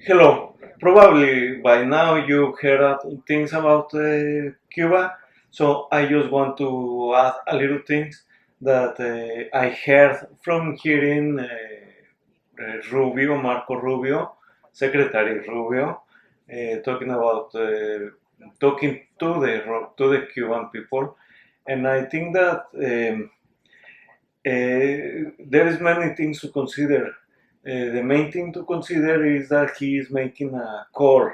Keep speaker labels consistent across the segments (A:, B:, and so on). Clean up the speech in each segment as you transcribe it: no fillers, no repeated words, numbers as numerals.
A: Hello. Probably by now you heard things about Cuba, so I just want to add a little things that I heard from hearing Rubio, Marco Rubio, Secretary Rubio, talking about talking to the Cuban people, and I think that there is many things to consider. The main thing to consider is that he is making a call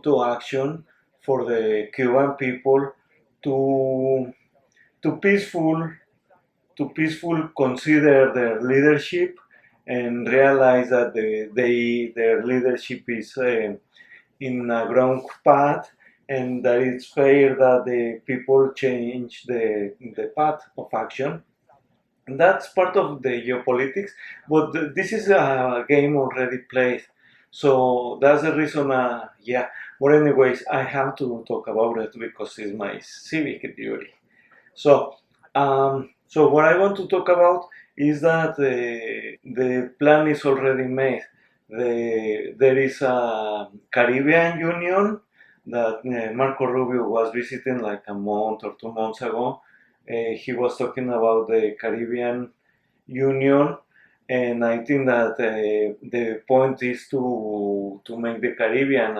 A: to action for the Cuban people to to peaceful to peaceful consider their leadership and realize that their leadership is in a wrong path and that it's fair that the people change the path of action. That's part of the geopolitics, but this is a game already played, so that's the reason. Yeah, but anyways, I have to talk about it because it's my civic duty. So, so what I want to talk about is that the plan is already made. There is a Caribbean Union that Marco Rubio was visiting like a month or 2 months ago. He was talking about the Caribbean Union, and I think that the point is to make the Caribbean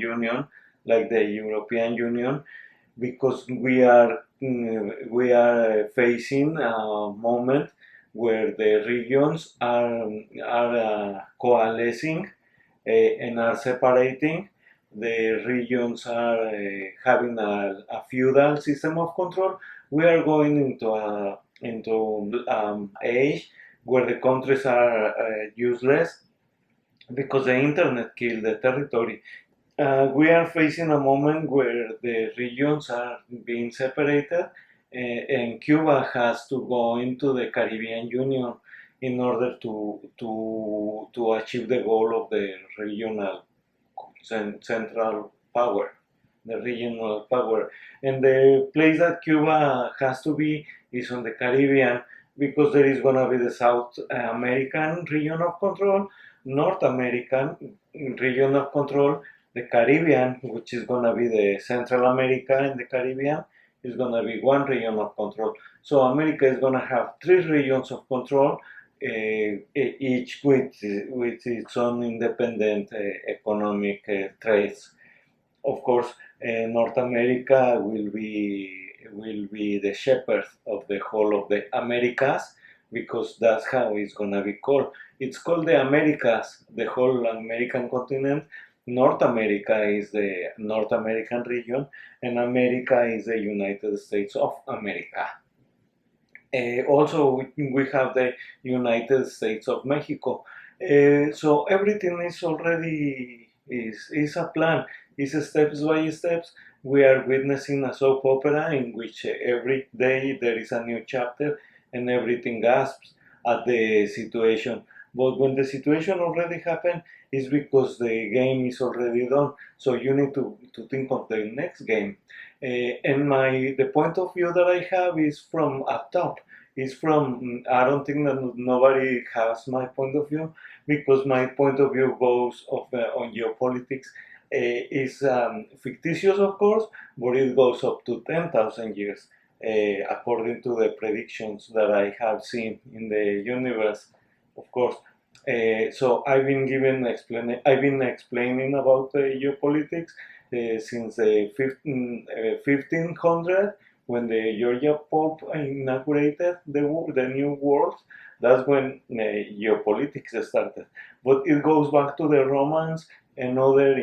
A: Union like the European Union, because we are facing a moment where the regions are coalescing and are separating. The regions are having a feudal system of control. We are going into age where the countries are useless because the internet killed the territory. We are facing a moment where the regions are being separated, and Cuba has to go into the Caribbean Union in order to achieve the goal of the regional central power, the regional power. And the place that Cuba has to be is on the Caribbean, because there is going to be the South American region of control, North American region of control, the Caribbean, which is going to be the Central America and the Caribbean, is going to be one region of control. So America is going to have three regions of control, each with its own independent economic traits. Of course, North America will be the shepherd of the whole of the Americas, because that's how it's gonna be called. It's called the Americas, the whole American continent. North America is the North American region, and America is the United States of America. Also, we have the United States of Mexico. So everything is already is a plan. Is steps by steps. We are witnessing a soap opera in which every day there is a new chapter and everything gasps at the situation. But when the situation already happened, it's because the game is already done. So you need to think of the next game. And the point of view that I have is from up top. Is from, I don't think that nobody has my point of view, because my point of view goes on geopolitics. Is fictitious, of course, but it goes up to 10,000 years, according to the predictions that I have seen in the universe, of course. So I've been explaining about geopolitics since the 1500, when the Georgia Pope inaugurated the new world. That's when geopolitics started. But it goes back to the Romans and other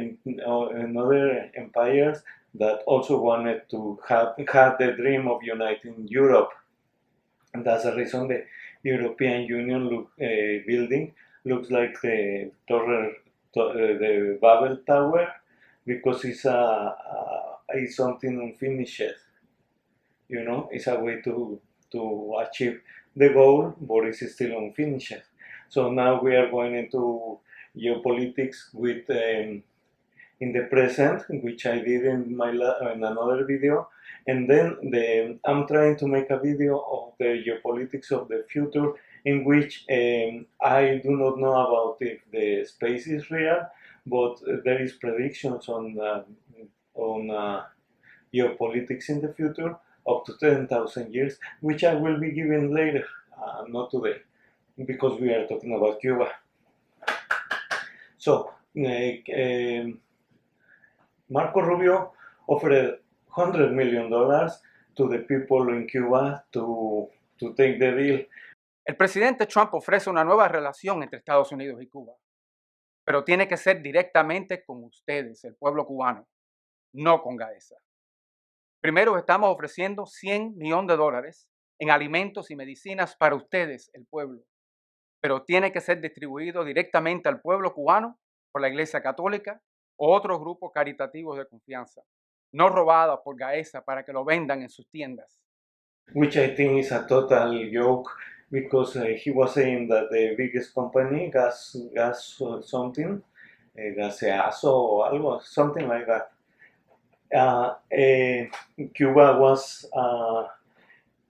A: empires that also wanted to had the dream of uniting Europe. And that's the reason the European Union building looks like the Babel Tower, because it's something unfinished. It's a way to achieve the goal, but it's still unfinished. So now we are going into geopolitics with in the present, which I did in another video, and then I'm trying to make a video of the geopolitics of the future in which I do not know about if the space is real, but there is predictions on geopolitics in the future up to 10,000 years, which I will be giving later, not today, because we are talking about Cuba. So, Marco Rubio offered $100 million to the people in Cuba to take the deal.
B: El presidente Trump ofrece una nueva relación entre Estados Unidos y Cuba, pero tiene que ser directamente con ustedes, el pueblo cubano, no con Gaesa. Primero estamos ofreciendo $100 millones en alimentos y medicinas para ustedes, el pueblo, pero tiene que ser distribuido directamente al pueblo cubano por la Iglesia Católica o otros grupos caritativos de confianza, no robados por Gaesa para que lo vendan en sus tiendas.
A: Which I think is a total joke, because he was saying that the biggest company, gas something, gaseazo or algo, something like that. Cuba was,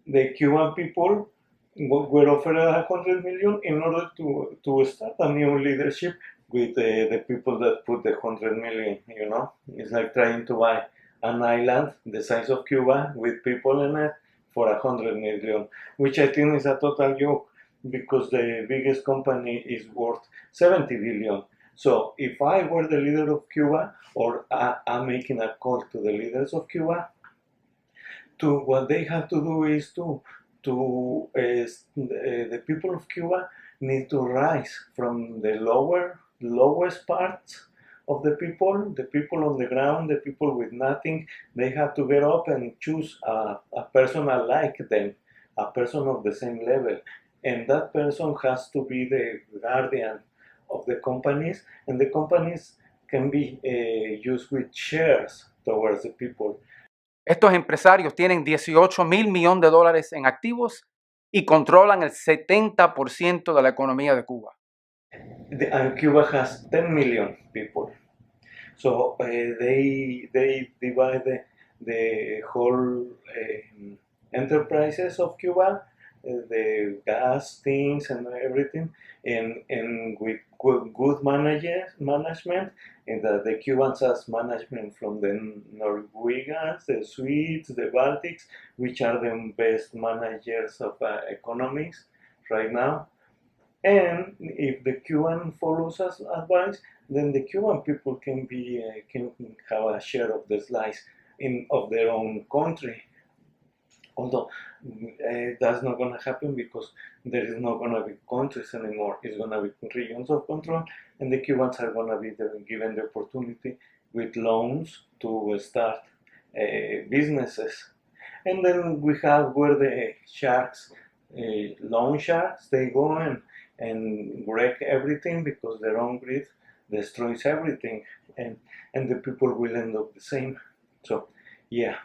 A: the Cuban people were offered 100 million in order to start a new leadership with the people that put the 100 million, you know. It's like trying to buy an island the size of Cuba with people in it for 100 million, which I think is a total joke, because the biggest company is worth 70 billion. So if I were the leader of Cuba, or I'm making a call to the leaders of Cuba, to what they have to do is the people of Cuba need to rise from the lowest parts of the people on the ground, the people with nothing. They have to get up and choose a person like them, a person of the same level, and that person has to be the guardian of the companies, and the companies can be used with shares towards the people.
B: Estos empresarios tienen $18 mil millones en activos y controlan el 70% de la economía de Cuba.
A: And Cuba has 10 million people. So they divide the whole enterprises of Cuba, the gas things and everything, and with good management, and the Cubans has management from the Norwegians, the Swedes, the Baltics, which are the best managers of economics right now. And if the Cuban follows us advice, then the Cuban people can have a share of the slice of their own country. Although that's not going to happen, because there is not going to be countries anymore. It's going to be regions of control, and the Cubans are going to be given the opportunity with loans to start businesses. And then we have where the sharks, loan sharks, they go and wreck everything, because their own greed destroys everything, and the people will end up the same. So yeah,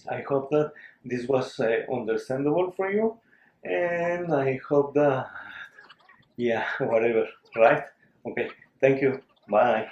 A: I hope that this was understandable for you, and I hope that, yeah, whatever, right? Okay, thank you, bye.